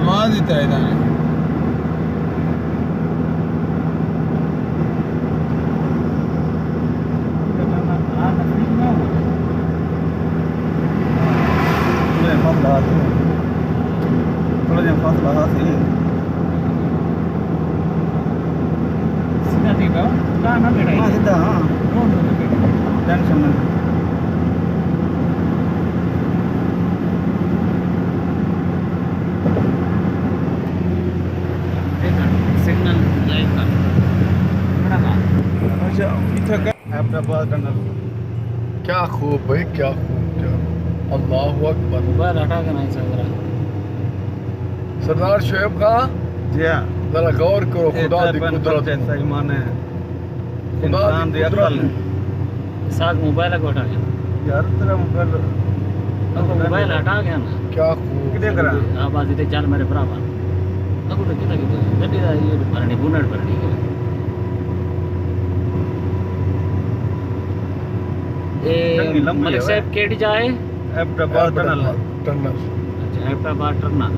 आवाज ही था इधर थोड़ा जहाँ फासला हाथ ही सीधा देखो कहाँ ना बेटा हाँ सीधा हाँ टेंशन नहीं सिग्नल लाइव का बड़ा का अच्छा इतना क्या अपना बात करना क्या खूब भाई क्या खूब क्या अल्लाह अकबर मोबाइल हटा के नहीं चल रहा सरदार शोएब खां जी हाँ जरा गौर करो खुदा दी कुदरत सही माने खुदा इंसान दी दी अकल कुदरत साग मोबाइल को हटा गया यार तेरा मोबाइल अब मोबाइल हटा गया ना क्या खूब कितने करा आवाज इतने चाल मेरे भरावा अब तो कितना कितना गड्डी दा ये भरनी बुनट भरनी है चंगी ए लंबी मलिक है साहब केड़ी जाए अपना बात करना टनल अच्छा हैदराबाद टर्ना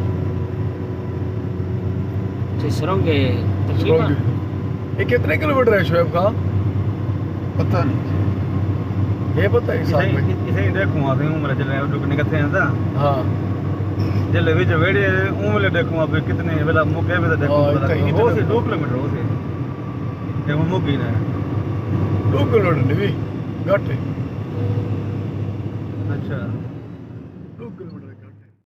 से सुरंगे तकरीबन ये कितने किलोमीटर है शोएब खां पता नहीं ये पता है साथ में इसे ही देखूँ आते हूँ मेरे चले रुकने कथे हैं था हाँ जल्ले विच वेड़े उमले देखूँ अब कितने वेला मुके में तो देखूँ हाँ, पता इतना- हो से 2 किलोमीटर हो से ये वो मुकी ना 2 किलोमीटर नहीं घट है अच्छा